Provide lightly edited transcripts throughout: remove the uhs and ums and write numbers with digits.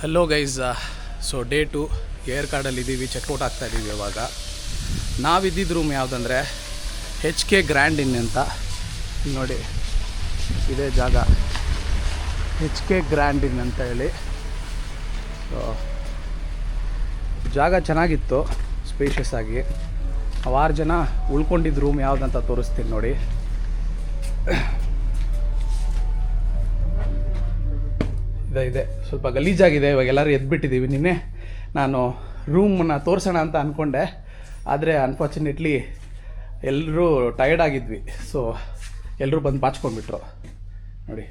Hello guys, so day 2 ಏರ್ ಕಾರ್ಡಲ್ಲಿದ್ದೀವಿ, checkout ಆಗ್ತಾಯಿದ್ದೀವಿ. ಇವಾಗ ನಾವಿದ್ದಿದ್ದು ರೂಮ್ ಯಾವುದಂದರೆ HK ಗ್ರ್ಯಾಂಡ್ ಇನ್ ಅಂತ. ನೋಡಿ ಇದೇ ಜಾಗ, HK ಗ್ರ್ಯಾಂಡ್ ಇನ್ ಅಂತ ಹೇಳಿ. ಸೊ ಜಾಗ ಚೆನ್ನಾಗಿತ್ತು, ಸ್ಪೇಷಿಯಸ್ ಆಗಿ. 6 ಜನ ಉಳ್ಕೊಂಡಿದ್ದ ರೂಮ್ ಯಾವುದಂತ ತೋರಿಸ್ತೀನಿ ನೋಡಿ. ಇದೆ ಸ್ವಲ್ಪ ಗಲೀಜಾಗಿದೆ, ಇವಾಗ ಎಲ್ಲರೂ ಎದ್ಬಿಟ್ಟಿದ್ದೀವಿ. ನಿನ್ನೆ ನಾನು ರೂಮನ್ನ ತೋರಿಸೋಣ ಅಂತ ಅಂದ್ಕೊಂಡೆ, ಆದರೆ ಅನ್ಫಾರ್ಚುನೇಟ್ಲಿ ಎಲ್ಲರೂ ಟಯರ್ಡ್ ಆಗಿದ್ವಿ. ಸೊ ಎಲ್ಲರೂ ಬಂದು ಪಾಚ್ಕೊಂಡ್ಬಿಟ್ರು. ನೋಡಿ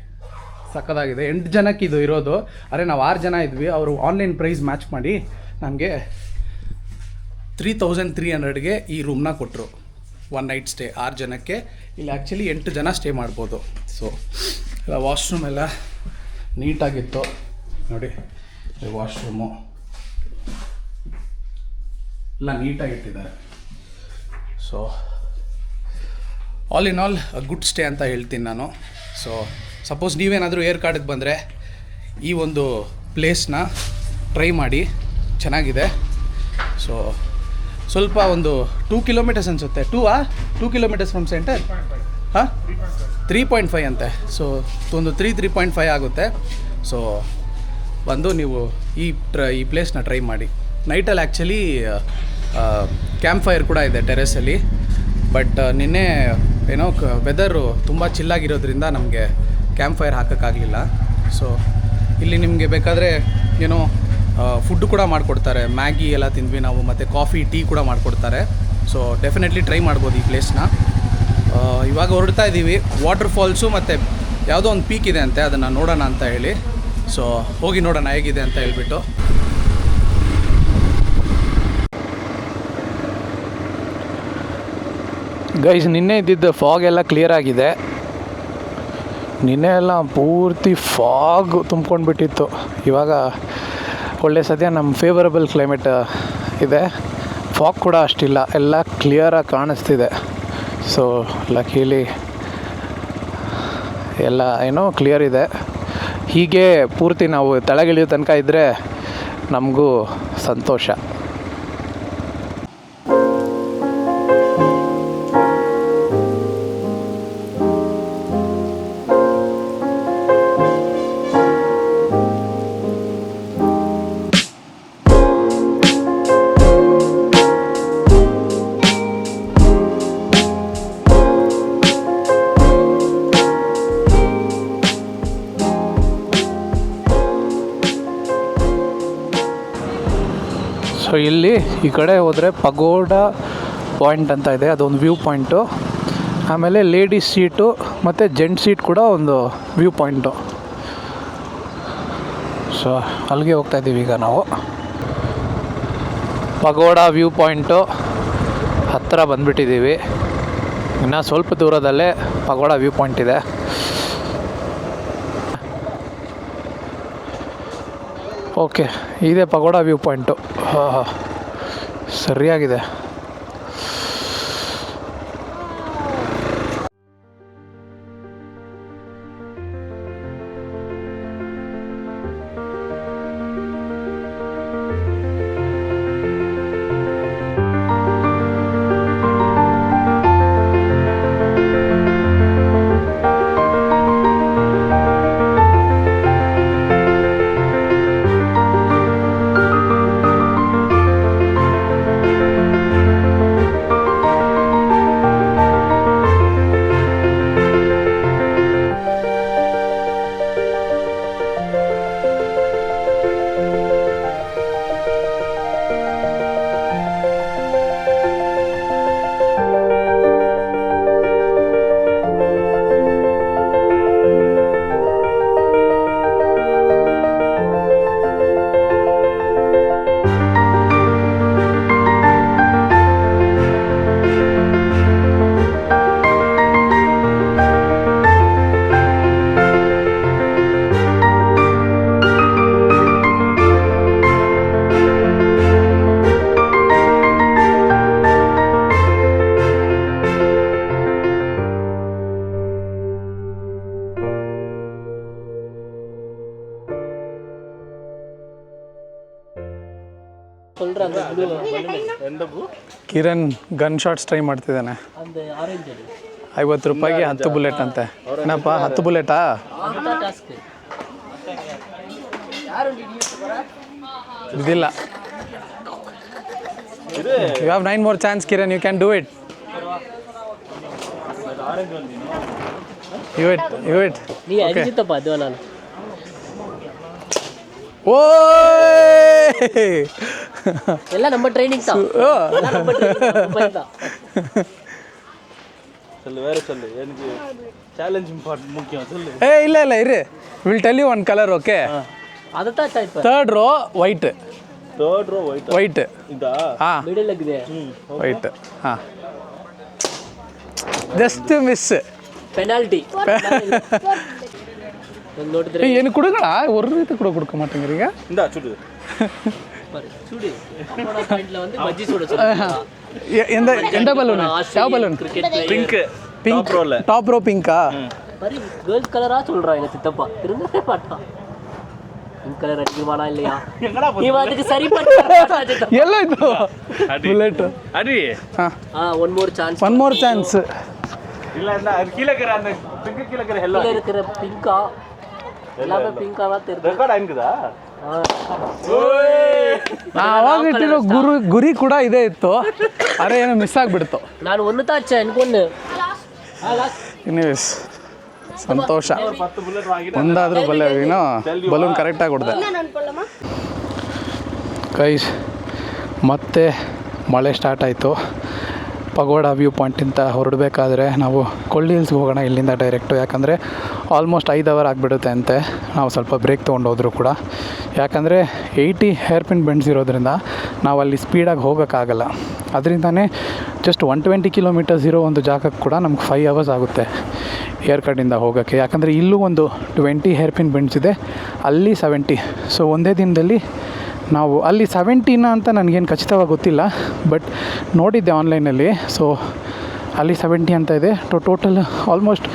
ಸಕ್ಕದಾಗಿದೆ. 8 ಜನಕ್ಕೆ ಇದು ಇರೋದು. ಅರೆ ನಾವು 6 ಜನ ಇದ್ವಿ. ಅವರು ಆನ್ಲೈನ್ ಪ್ರೈಸ್ ಮ್ಯಾಚ್ ಮಾಡಿ ನಮಗೆ 3300ಗೆ ಈ ರೂಮ್ನ ಕೊಟ್ಟರು. 1 ನೈಟ್ ಸ್ಟೇ 6 ಜನಕ್ಕೆ. ಇಲ್ಲಿ ಆ್ಯಕ್ಚುಲಿ 8 ಜನ ಸ್ಟೇ ಮಾಡ್ಬೋದು. ಸೊ ವಾಶ್ರೂಮ್ ಎಲ್ಲ ನೀಟಾಗಿತ್ತು ನೋಡಿ. ವಾಶ್ರೂಮು ಎಲ್ಲ ನೀಟಾಗಿಟ್ಟಿದ್ದಾರೆ. So all in all good stay ಅಂತ ಹೇಳ್ತೀನಿ ನಾನು. ಸೊ ಸಪೋಸ್ ನೀವೇನಾದರೂ ಏರ್ ಕಾರ್ಡಿಗೆ ಬಂದರೆ ಈ ಒಂದು ಪ್ಲೇಸ್ನ ಟ್ರೈ ಮಾಡಿ, ಚೆನ್ನಾಗಿದೆ. ಸೊ ಸ್ವಲ್ಪ ಒಂದು 2 ಕಿಲೋಮೀಟರ್ಸ್ ಅನಿಸುತ್ತೆ. 2 ಕಿಲೋಮೀಟರ್ಸ್ ಫ್ರಮ್ ಸೆಂಟರ್. 3.5 ಅಂತೆ. ಸೊ ಒಂದು 3.5 ಆಗುತ್ತೆ. ಸೊ ಬಂದು ನೀವು ಈ ಪ್ಲೇಸ್ನ ಟ್ರೈ ಮಾಡಿ. ನೈಟಲ್ಲಿ ಆ್ಯಕ್ಚುಲಿ ಕ್ಯಾಂಪ್ ಫೈರ್ ಕೂಡ ಇದೆ ಟೆರೆಸಲ್ಲಿ. ಬಟ್ ನಿನ್ನೆ ಏನೋ ವೆದರು ತುಂಬ ಚಿಲ್ಲಾಗಿರೋದ್ರಿಂದ ನಮಗೆ ಕ್ಯಾಂಪ್ ಫೈರ್ ಹಾಕೋಕ್ಕಾಗಲಿಲ್ಲ. ಸೊ ಇಲ್ಲಿ ನಿಮಗೆ ಬೇಕಾದರೆ ಏನೋ ಫುಡ್ ಕೂಡ ಮಾಡಿಕೊಡ್ತಾರೆ. ಮ್ಯಾಗಿ ಎಲ್ಲ ತಿಂದ್ವಿ ನಾವು, ಮತ್ತು ಕಾಫಿ ಟೀ ಕೂಡ ಮಾಡಿಕೊಡ್ತಾರೆ. ಸೊ ಡೆಫಿನೆಟ್ಲಿ ಟ್ರೈ ಮಾಡ್ಬೋದು ಈ ಪ್ಲೇಸ್ನ. ಇವಾಗ ಹೊರಡ್ತಾ ಇದ್ದೀವಿ. ವಾಟರ್ ಫಾಲ್ಸು ಮತ್ತು ಯಾವುದೋ ಒಂದು ಪೀಕ್ ಇದೆ ಅಂತೆ, ಅದನ್ನು ನೋಡೋಣ ಅಂತ ಹೇಳಿ. ಸೊ ಹೋಗಿ ನೋಡೋಣ ಹೇಗಿದೆ ಅಂತ ಹೇಳ್ಬಿಟ್ಟು. ಗೈಸ್, ನಿನ್ನೆ ಇದ್ದಿದ್ದು ಫಾಗ್ ಎಲ್ಲ ಕ್ಲಿಯರ್ ಆಗಿದೆ. ನಿನ್ನೆ ಎಲ್ಲ ಪೂರ್ತಿ ಫಾಗ್ ತುಂಬ್ಕೊಂಡ್ಬಿಟ್ಟಿತ್ತು. ಇವಾಗ ಒಳ್ಳೆ ಸದ್ಯ ನಮ್ಮ ಫೇವರಬಲ್ ಕ್ಲೈಮೇಟ್ ಇದೆ. ಫಾಗ್ ಕೂಡ ಅಷ್ಟಿಲ್ಲ, ಎಲ್ಲ ಕ್ಲಿಯರಾಗಿ ಕಾಣಿಸ್ತಿದೆ. ಸೊ ಲಕ್ಕೀಲಿ ಎಲ್ಲ ಏನೋ ಕ್ಲಿಯರ್ ಇದೆ. ಹೀಗೆ ಪೂರ್ತಿ ನಾವು ತಳಗಿಳಿಯೋ ತನಕ ಇದ್ದರೆ ನಮಗೂ ಸಂತೋಷ. ಸೊ ಇಲ್ಲಿ ಈ ಕಡೆ ಹೋದರೆ ಪಗೋಡಾ ಪಾಯಿಂಟ್ ಅಂತ ಇದೆ, ಅದೊಂದು ವ್ಯೂ ಪಾಯಿಂಟು. ಆಮೇಲೆ ಲೇಡೀಸ್ ಸೀಟು ಮತ್ತು ಜೆಂಟ್ ಸೀಟ್ ಕೂಡ ಒಂದು ವ್ಯೂ ಪಾಯಿಂಟು. ಸೊ ಅಲ್ಲಿಗೆ ಹೋಗ್ತಾ ಇದ್ದೀವಿ ಈಗ ನಾವು. ಪಗೋಡಾ ವ್ಯೂ ಪಾಯಿಂಟು ಹತ್ತಿರ ಬಂದುಬಿಟ್ಟಿದ್ದೀವಿ. ಇನ್ನು ಸ್ವಲ್ಪ ದೂರದಲ್ಲೇ ಪಗೋಡಾ ವ್ಯೂ ಪಾಯಿಂಟ್ ಇದೆ. ಓಕೆ, ಇದೇ ಪಗೋಡಾ ವ್ಯೂ ಪಾಯಿಂಟು. ಹಾಂ, ಸರಿಯಾಗಿದೆ. ಕಿರಣ್ ಗನ್ ಶಾಟ್ಸ್ ಟ್ರೈ ಮಾಡ್ತಿದ್ದಾನೆ. 50 ರೂಪಾಯಿಗೆ 10 ಬುಲೆಟ್ ಅಂತೆ. ಏನಪ್ಪ 10 ಬುಲೆಟಾ? ಇದಿಲ್ಲ. You have 9 more chance, Kiran. You can do it. You it. Okay. ಎಲ್ಲ ನಮ್ಮ ಟ್ರೈನಿಂಗ್ ಇಲ್ಲ ಇರಿ. Will tell you one colour. Okay, third row white. White ಹಾಂ, ವೈಟ್ ಹಾಂ. Just miss. ಪೆನಾಲ್ಟಿ ನೋಡಿದ್ರೆ ಏನು ಕುಡುಗಣ ஒரு ರೀತಿ ಕೂಡ கொடுக்க மாட்டேங்கிறீங்க. எந்த பலூன்? ಯಾವ பலூன்? பிங்க் டாப் ரோ பிங்கா? பரி கேர்ள்ஸ் கலரா சொல்றா எங்க சித்தப்பா. திரும்பவே மாட்டா. பிங்க் கலர் அடிக்குவானா இல்லையா? நீ அதுக்கு சரி பண்ணு. ಎಲ್ಲ ಇದು ಬುಲೆಟ್ அடி. One more chance. One more chance. இல்ல இல்ல அது கீழ இருக்கற அந்த பிங்க் கீழ இருக்கற ஹெல்லோ இருக்கிற பிங்கா எல்லாமே பிங்காவா தெரியுது. ரெக்கார்ட் ஆயிடுதா? ಆವಾಗ ಇಟ್ಟಿರೋ ಗುರಿ ಕೂಡ ಇದೇ ಇತ್ತು. ಅರೆ ಏನೋ ಮಿಸ್ ಆಗಿಬಿಡ್ತು. ನಾನು ಒಂದು ತಾಚೆ ಅನ್ಕೊಂಡು ಇನ್ನೇಸ್ ಸಂತೋಷ. ಒಂದಾದ್ರೂ ಏನೋ ಬಲೂನ್ ಕರೆಕ್ಟಾಗಿ ಹೊಡೆದೆ. ಗೈಸ್ ಮತ್ತೆ ಮಳೆ ಸ್ಟಾರ್ಟ್ ಆಯಿತು. ಪಗೋಡ ವ್ಯೂ ಪಾಯಿಂಟಿಂದ ಹೊರಡಬೇಕಾದ್ರೆ ನಾವು ಕೊಳ್ಳಿ ಹಿಲ್ಸ್ಗೆ ಹೋಗೋಣ ಇಲ್ಲಿಂದ ಡೈರೆಕ್ಟು. ಯಾಕಂದರೆ ಆಲ್ಮೋಸ್ಟ್ 5 ಅವರ್ ಆಗಿಬಿಡುತ್ತೆ ಅಂತೆ. ನಾವು ಸ್ವಲ್ಪ ಬ್ರೇಕ್ ತೊಗೊಂಡೋದ್ರು ಕೂಡ, ಯಾಕಂದರೆ 80 ಹೇರ್ ಪಿನ್ ಬೆಂಡ್ಸ್ ಇರೋದ್ರಿಂದ ನಾವು ಅಲ್ಲಿ ಸ್ಪೀಡಾಗಿ ಹೋಗೋಕ್ಕಾಗಲ್ಲ. ಅದರಿಂದನೇ ಜಸ್ಟ್ 120 ಕಿಲೋಮೀಟರ್ಸ್ ಇರೋ ಒಂದು ಜಾಗಕ್ಕೆ ಕೂಡ ನಮ್ಗೆ 5 ಅವರ್ಸ್ ಆಗುತ್ತೆ ಏರ್ ಕಡೆಯಿಂದ ಹೋಗೋಕ್ಕೆ. ಯಾಕಂದರೆ ಇಲ್ಲೂ ಒಂದು 20 ಹೇರ್ ಪಿನ್ ಬೆಂಡ್ಸ್ ಇದೆ, ಅಲ್ಲಿ 70. ಸೊ ಒಂದೇ ದಿನದಲ್ಲಿ ನಾವು ಅಲ್ಲಿ 70 ಅಂತ ನನಗೇನು ಖಚಿತವಾಗಿ ಗೊತ್ತಿಲ್ಲ, ಬಟ್ ನೋಡಿದ್ದೆ ಆನ್ಲೈನಲ್ಲಿ. ಸೊ ಅಲ್ಲಿ 70 ಅಂತ ಇದೆ. Total almost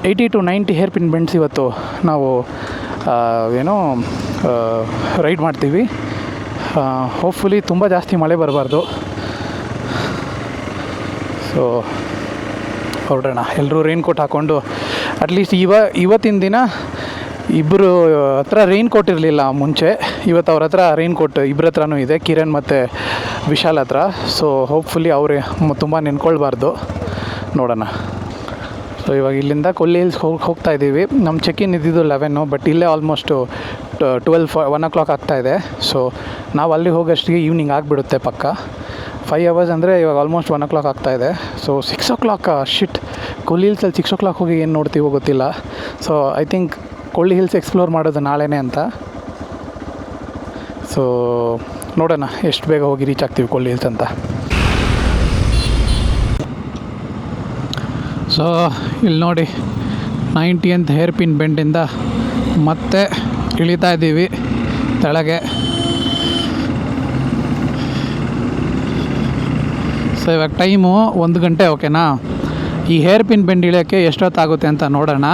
80 to 90 hair pin bends ಇವತ್ತು ನಾವು ರೈಡ್ ಮಾಡ್ತೀವಿ. ಹೋಪ್ಫುಲಿ ತುಂಬ ಜಾಸ್ತಿ ಮಳೆ ಬರಬಾರ್ದು. ಸೊ ಹೊರಡೋಣ. ಎಲ್ಲರೂ ರೈನ್ ಕೋಟ್ ಹಾಕ್ಕೊಂಡು, ಅಟ್ಲೀಸ್ಟ್ ಇವತ್ತಿನ ದಿನ ಇಬ್ಬರು ಹತ್ರ ರೈನ್ ಕೋಟ್ ಇರಲಿಲ್ಲ ಮುಂಚೆ. ಇವತ್ತು ಅವ್ರ ಹತ್ರ ರೈನ್ ಕೋಟ್ ಇಬ್ಬರ ಹತ್ರನೂ ಇದೆ, ಕಿರಣ್ ಮತ್ತು ವಿಶಾಲ್ ಹತ್ರ. ಸೊ ಹೋಪ್ಫುಲಿ ಅವ್ರು ತುಂಬ ನೆನ್ಕೊಳ್ಬಾರ್ದು. ನೋಡೋಣ. ಸೊ ಇವಾಗ ಇಲ್ಲಿಂದ ಕೊಲ್ಲಿ ಹಿಲ್ಸ್ ಹೋಗ್ತಾ ಇದ್ದೀವಿ. ನಮ್ಮ ಚೆಕ್-ಇನ್ ಇದ್ದಿದ್ದು 11, ಬಟ್ ಇಲ್ಲೇ ಆಲ್ಮೋಸ್ಟು 1 o'clock ಆಗ್ತಾಯಿದೆ. ಸೊ ನಾವು ಅಲ್ಲಿ ಹೋಗೋಷ್ಟಿಗೆ ಈವ್ನಿಂಗ್ ಆಗಿಬಿಡುತ್ತೆ ಪಕ್ಕ. 5 ಅವರ್ಸ್ ಅಂದರೆ ಇವಾಗ ಆಲ್ಮೋಸ್ಟ್ 1 o'clock ಆಗ್ತಾಯಿದೆ. So 6 o'clock shit. ಕೊಲ್ಲಿ ಹಿಲ್ಸಲ್ಲಿ 6 o'clock ಹೋಗಿ ಏನು ನೋಡ್ತೀವೋ ಗೊತ್ತಿಲ್ಲ. So I think Kolli hills explore ಮಾಡೋದು ನಾಳೆನೇ ಅಂತ. ಸೊ ನೋಡೋಣ ಎಷ್ಟು ಬೇಗ ಹೋಗಿ ರೀಚ್ ಆಗ್ತೀವಿ ಕೊಳ್ಳಿ ಹಿಲ್ಸ್ ಅಂತ. ಸೊ ಇಲ್ಲಿ ನೋಡಿ 90th ಹೇರ್ ಪಿನ್ ಬೆಂಡಿಂದ ಮತ್ತೆ ಇಳಿತಾ ಇದ್ದೀವಿ ತೆಳಗೆ. ಸೊ ಇವಾಗ ಟೈಮು 1 ಗಂಟೆ. ಓಕೆನಾ? ಈ ಹೇರ್ ಪಿನ್ ಬೆಂಡ್ ಇಳಿಯೋಕ್ಕೆ ಎಷ್ಟೊತ್ತಾಗುತ್ತೆ ಅಂತ ನೋಡೋಣ.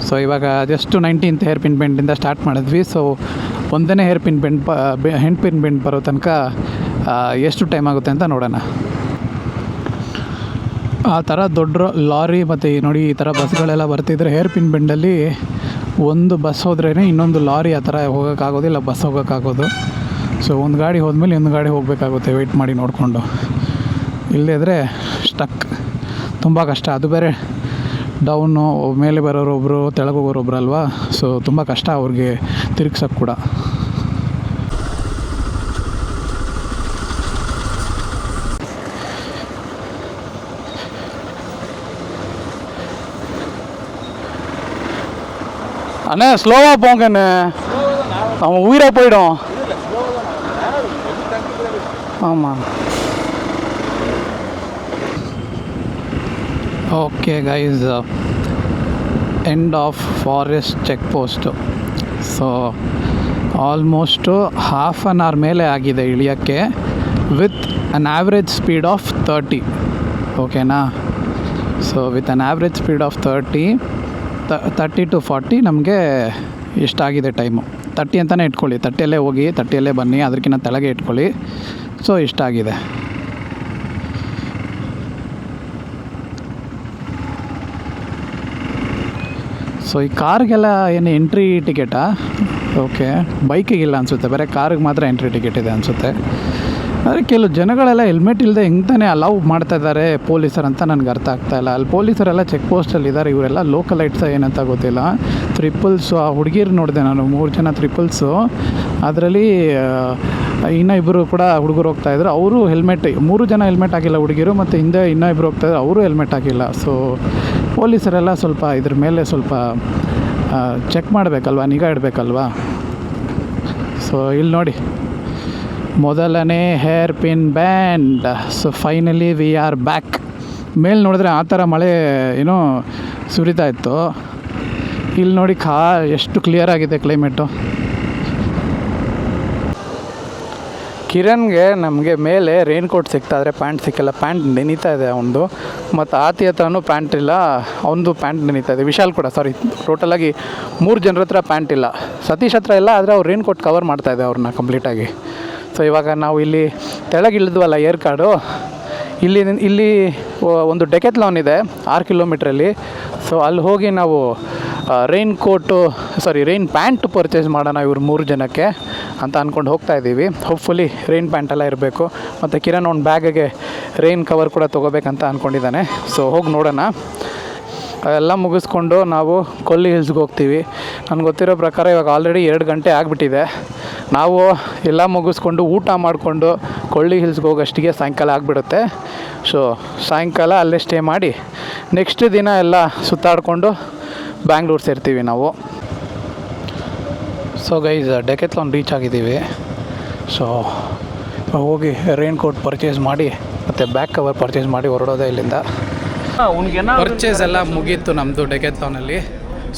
ಸೊ ಇವಾಗ ಜಸ್ಟು 19th ಹೇರ್ ಪಿನ್ ಬೆಂಡಿಂದ ಸ್ಟಾರ್ಟ್ ಮಾಡಿದ್ವಿ. ಸೊ ಒಂದನೇ ಹೇರ್ ಪಿನ್ ಬೆಂಡ್ ಬರೋ ತನಕ ಎಷ್ಟು ಟೈಮ್ ಆಗುತ್ತೆ ಅಂತ ನೋಡೋಣ. ಆ ಥರ ದೊಡ್ಡ ಲಾರಿ ಮತ್ತು ನೋಡಿ ಈ ಥರ ಬಸ್ಗಳೆಲ್ಲ ಬರ್ತಿದ್ರೆ ಹೇರ್ ಪಿನ್ ಬೆಂಡಲ್ಲಿ ಒಂದು ಬಸ್ ಹೋದ್ರೇ ಇನ್ನೊಂದು ಲಾರಿ ಆ ಥರ ಹೋಗೋಕ್ಕಾಗೋದಿಲ್ಲ, ಬಸ್ ಹೋಗೋಕ್ಕಾಗೋದು. ಸೊ ಒಂದು ಗಾಡಿ ಹೋದ್ಮೇಲೆ ಇನ್ನೊಂದು ಗಾಡಿ ಹೋಗಬೇಕಾಗುತ್ತೆ ವೆಯ್ಟ್ ಮಾಡಿ ನೋಡಿಕೊಂಡು. ಇಲ್ಲದಿದ್ದರೆ ಸ್ಟಕ್, ತುಂಬ ಕಷ್ಟ. ಅದು ಬೇರೆ ಡೌನು, ಮೇಲೆ ಬರೋರೊಬ್ಬರು ತೆಳಗೆ ಹೋಗೋರೊಬ್ರು ಅಲ್ವಾ. ಸೊ ತುಂಬ ಕಷ್ಟ ಅವ್ರಿಗೆ ತಿರುಗ್ಸೋಕ್ಕೆ ಕೂಡ. அண்ணே ஸ்லோவாக போங்கண்ணே, அவன் உயிரை போயிடும். ஆமாம். Okay guys, end of forest check post. So almost half an hour ಮೇಲೆ ಆಗಿದೆ ಇಳಿಯೋಕ್ಕೆ, with an average speed of 30. ಓಕೆನಾ? So with an average speed of 30 to 40 ನಮಗೆ ಎಷ್ಟಾಗಿದೆ ಟೈಮು. 30 ಅಂತಲೇ ಇಟ್ಕೊಳ್ಳಿ, 30ಯಲ್ಲೇ ಹೋಗಿ 30ಯಲ್ಲೇ ಬನ್ನಿ, ಅದಕ್ಕಿಂತ ತೆಳಗೆ ಇಟ್ಕೊಳ್ಳಿ. ಸೊ ಇಷ್ಟ ಆಗಿದೆ. ಸೊ ಈ ಕಾರ್ಗೆಲ್ಲ ಏನು ಎಂಟ್ರಿ ಟಿಕೆಟಾ? ಓಕೆ, ಬೈಕಿಗಿಲ್ಲ ಅನಿಸುತ್ತೆ, ಬೇರೆ ಕಾರ್ಗೆ ಮಾತ್ರ ಎಂಟ್ರಿ ಟಿಕೆಟ್ ಇದೆ ಅನಿಸುತ್ತೆ. ಆದರೆ ಕೆಲವು ಜನಗಳೆಲ್ಲ ಹೆಲ್ಮೆಟ್ ಇಲ್ಲದೆ ಹೆಂಗೆ ತಾನೇ ಅಲೌ ಮಾಡ್ತಾ ಇದ್ದಾರೆ ಪೊಲೀಸರು ಅಂತ ನನಗೆ ಅರ್ಥ ಆಗ್ತಾಯಿಲ್ಲ. ಅಲ್ಲಿ ಪೊಲೀಸರೆಲ್ಲ ಚೆಕ್ ಪೋಸ್ಟಲ್ಲಿ ಇದ್ದಾರೆ, ಇವರೆಲ್ಲ ಲೋಕಲೈಟ್ಸ ಏನಂತ ಗೊತ್ತಿಲ್ಲ. ಟ್ರಿಪಲ್ಸು ಆ ಹುಡುಗಿರು ನೋಡಿದೆ ನಾನು, 3 ಜನ ಟ್ರಿಪಲ್ಸು. ಅದರಲ್ಲಿ ಇನ್ನೂ ಇಬ್ಬರು ಕೂಡ ಹುಡುಗರು ಹೋಗ್ತಾಯಿದ್ರು, ಅವರು ಹೆಲ್ಮೆಟ್, 3 ಜನ ಹೆಲ್ಮೆಟ್ ಆಗಿಲ್ಲ ಹುಡುಗಿರು, ಮತ್ತು ಹಿಂದೆ ಇನ್ನೂ ಇಬ್ಬರು ಹೋಗ್ತಾಯಿದ್ರು, ಅವರು ಹೆಲ್ಮೆಟ್ ಆಗಿಲ್ಲ. ಸೊ ಪೊಲೀಸರೆಲ್ಲ ಸ್ವಲ್ಪ ಇದ್ರ ಮೇಲೆ ಸ್ವಲ್ಪ ಚೆಕ್ ಮಾಡಬೇಕಲ್ವ, ನಿಗಾ ಇಡಬೇಕಲ್ವಾ. ಸೊ ಇಲ್ಲಿ ನೋಡಿ, ಮೊದಲನೇ hair pin band. So finally we are back. ಮೇಲೆ ನೋಡಿದ್ರೆ ಆ ಥರ ಮಳೆ ಏನೋ ಸುರಿತಾ ಇತ್ತು, ಇಲ್ಲಿ ನೋಡಿ ಎಷ್ಟು ಕ್ಲಿಯರ್ ಆಗಿದೆ ಕ್ಲೈಮೇಟು. ಕಿರಣ್ಗೆ ನಮಗೆ ಮೇಲೆ ರೈನ್ ಕೋಟ್ ಸಿಗ್ತಾ ಇದ್ರೆ ಪ್ಯಾಂಟ್ ಸಿಕ್ಕಿಲ್ಲ, ಪ್ಯಾಂಟ್ ನೆನೀತಾ ಇದೆ ಅವನದು. ಮತ್ತು ಆತಿ ಹತ್ರನೂ ಪ್ಯಾಂಟ್ ಇಲ್ಲ, ಅವನದು ಪ್ಯಾಂಟ್ ನೆನೀತಾ ಇದೆ. ವಿಶಾಲ್ ಕೂಡ, ಸಾರಿ, ಟೋಟಲಾಗಿ 3 ಜನರ ಹತ್ರ ಪ್ಯಾಂಟ್ ಇಲ್ಲ. ಸತೀಶ್ ಹತ್ರ ಇಲ್ಲ, ಆದರೆ ಅವ್ರು ರೈನ್ ಕೋಟ್ ಕವರ್ ಮಾಡ್ತಾಯಿದೆ ಅವ್ರನ್ನ ಕಂಪ್ಲೀಟಾಗಿ. ಸೊ ಇವಾಗ ನಾವು ಇಲ್ಲಿ ತೆಳಗೆ ಇಳಿದ್ವಲ್ಲ ಏರ್ ಕಾರ್ಡು, ಇಲ್ಲಿ ಒಂದು ಡೆಕೆತ್ಲಾನ್ ಇದೆ 6 ಕಿಲೋಮೀಟ್ರಲ್ಲಿ. ಸೊ ಅಲ್ಲಿ ಹೋಗಿ ನಾವು ರೈನ್ ಪ್ಯಾಂಟ್ ಪರ್ಚೇಸ್ ಮಾಡೋಣ ಇವ್ರು 3 ಜನಕ್ಕೆ ಅಂತ ಅಂದ್ಕೊಂಡು ಹೋಗ್ತಾ ಇದ್ದೀವಿ. ಹೋಪ್ಫುಲಿ ರೈನ್ ಪ್ಯಾಂಟೆಲ್ಲ ಇರಬೇಕು. ಮತ್ತು ಕಿರಣ್ ಅವ್ನ ಬ್ಯಾಗಿಗೆ ರೈನ್ ಕವರ್ ಕೂಡ ತೊಗೋಬೇಕಂತ ಅಂದ್ಕೊಂಡಿದ್ದಾನೆ. ಸೊ ಹೋಗಿ ನೋಡೋಣ. ಎಲ್ಲ ಮುಗಿಸ್ಕೊಂಡು ನಾವು ಕೊಲ್ಲಿ ಹಿಲ್ಸ್ಗೆ ಹೋಗ್ತೀವಿ. ನನಗೆ ಗೊತ್ತಿರೋ ಪ್ರಕಾರ ಇವಾಗ ಆಲ್ರೆಡಿ 2 ಗಂಟೆ ಆಗಿಬಿಟ್ಟಿದೆ. ನಾವು ಎಲ್ಲ ಮುಗಿಸ್ಕೊಂಡು ಊಟ ಮಾಡಿಕೊಂಡು ಕೊಳ್ಳಿ ಹಿಲ್ಸ್ಗೆ ಹೋಗೋಷ್ಟಿಗೆ ಸಾಯಂಕಾಲ ಆಗಿಬಿಡುತ್ತೆ. ಸೊ ಸಾಯಂಕಾಲ ಅಲ್ಲೇ ಸ್ಟೇ ಮಾಡಿ ನೆಕ್ಸ್ಟ್ ದಿನ ಎಲ್ಲ ಸುತ್ತಾಡಿಕೊಂಡು ಬ್ಯಾಂಗ್ಳೂರು ಸೇರ್ತೀವಿ ನಾವು. ಸೊ ಗೈಸ್, ಡೆಕೆತ್ಲಾನ್ ರೀಚ್ ಆಗಿದ್ದೀವಿ. ಸೊ ಹೋಗಿ ರೈನ್ ಕೋಟ್ ಪರ್ಚೇಸ್ ಮಾಡಿ ಮತ್ತು ಬ್ಯಾಕ್ ಕವರ್ ಪರ್ಚೇಸ್ ಮಾಡಿ ಹೊರಡೋದೇ ಇಲ್ಲಿಂದ. ಪರ್ಚೇಸ್ ಎಲ್ಲ ಮುಗೀತು ನಮ್ಮದು ಡೆಕೆತ್ಲಾನಲ್ಲಿ.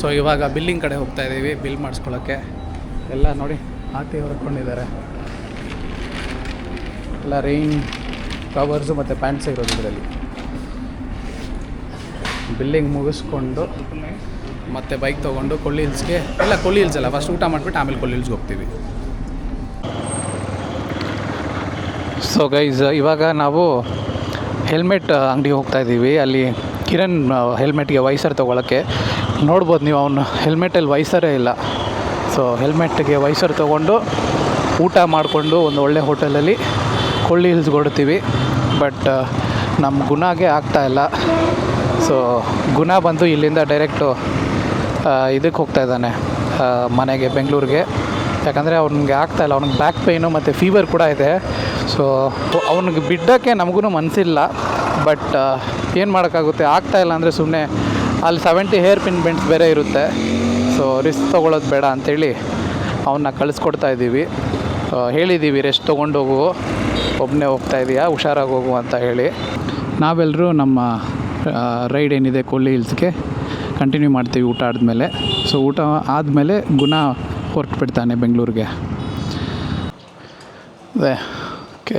ಸೊ ಇವಾಗ ಬಿಲ್ಲಿಂಗ್ ಕಡೆ ಹೋಗ್ತಾ ಇದ್ದೀವಿ, ಬಿಲ್ ಮಾಡಿಸ್ಕೊಳ್ಳೋಕ್ಕೆ. ಎಲ್ಲ ನೋಡಿ ಆತಿ ಹೊರಕೊಂಡಿದ್ದಾರೆ, ಎಲ್ಲ ರೈನ್ ಕವರ್ಸು ಮತ್ತು ಪ್ಯಾಂಟ್ಸ್ ಇರೋದು ಇದರಲ್ಲಿ. ಬಿಲ್ಲಿಂಗ್ ಮುಗಿಸ್ಕೊಂಡು ಮತ್ತು ಬೈಕ್ ತೊಗೊಂಡು ಕೊಳ್ಳಿ ಹಿಲ್ಸ್ಗೆ, ಕೊಳ್ಳಿ ಹಿಲ್ಸ್ ಅಲ್ಲ, ಫಸ್ಟ್ ಊಟ ಮಾಡಿಬಿಟ್ಟು ಆಮೇಲೆ ಕೊಳ್ಳಿ ಹಿಲ್ಸ್ಗೆ ಹೋಗ್ತೀವಿ. ಸೊ ಗೈಸ್, ಇವಾಗ ನಾವು ಹೆಲ್ಮೆಟ್ ಅಂಗಡಿಗೆ ಹೋಗ್ತಾಯಿದ್ದೀವಿ. ಅಲ್ಲಿ ಕಿರಣ್ ಹೆಲ್ಮೆಟ್ಗೆ ವೈಸರ್ ತೊಗೊಳಕ್ಕೆ. ನೋಡ್ಬೋದು ನೀವು, ಅವನು ಹೆಲ್ಮೆಟಲ್ಲಿ ವೈಸರೇ ಇಲ್ಲ. ಸೊ ಹೆಲ್ಮೆಟ್ಗೆ ವೈಸರ್ ತೊಗೊಂಡು ಊಟ ಮಾಡಿಕೊಂಡು ಒಂದು ಒಳ್ಳೆ ಹೋಟೆಲಲ್ಲಿ ಕೊಳ್ಳಿ ಹಿಲ್ಸ್ಗೆ ಹೊಡ್ತೀವಿ. ಬಟ್ ನಮ್ಮ ಗುಣಾಗೆ ಆಗ್ತಾಯಿಲ್ಲ. ಸೊ ಗುಣ ಬಂದು ಇಲ್ಲಿಂದ ಡೈರೆಕ್ಟು ಇದಕ್ಕೆ ಹೋಗ್ತಾ ಇದ್ದಾನೆ ಮನೆಗೆ, ಬೆಂಗಳೂರಿಗೆ. ಯಾಕಂದರೆ ಅವ್ನಿಗೆ ಆಗ್ತಾಯಿಲ್ಲ, ಅವ್ನಿಗೆ ಬ್ಯಾಕ್ ಪೇಯ್ನು ಮತ್ತು ಫೀವರ್ ಕೂಡ ಇದೆ. ಸೊ ಅವ್ನಿಗೆ ಬಿಡೋಕ್ಕೆ ನಮಗೂ ಮನಸ್ಸಿಲ್ಲ. ಬಟ್ ಏನು ಮಾಡೋಕ್ಕಾಗುತ್ತೆ, ಆಗ್ತಾಯಿಲ್ಲ ಅಂದರೆ ಸುಮ್ಮನೆ ಅಲ್ಲಿ 70 ಹೇರ್ ಪಿನ್ ಬೆಂಡ್ಸ್ ಬೇರೆ ಇರುತ್ತೆ. ಸೊ ರಿಸ್ಕ್ ತೊಗೊಳ್ಳೋದು ಬೇಡ ಅಂಥೇಳಿ ಅವನ್ನ ಕಳಿಸ್ಕೊಡ್ತಾ ಇದ್ದೀವಿ. ಹೇಳಿದ್ದೀವಿ ರೆಸ್ಟ್ ತೊಗೊಂಡು ಹೋಗು, ಒಬ್ಬನೇ ಹೋಗ್ತಾ ಇದೆಯಾ, ಹುಷಾರಾಗಿ ಹೋಗು ಅಂತ ಹೇಳಿ. ನಾವೆಲ್ಲರೂ ನಮ್ಮ ರೈಡ್ ಏನಿದೆ ಕೊಳ್ಳಿ ಹಿಲ್ಸ್ಗೆ ಕಂಟಿನ್ಯೂ ಮಾಡ್ತೀವಿ ಊಟ ಆದಮೇಲೆ. ಸೊ ಊಟ ಆದಮೇಲೆ ಗುಣ ಹೊರಟುಬಿಡ್ತಾನೆ ಬೆಂಗಳೂರಿಗೆ.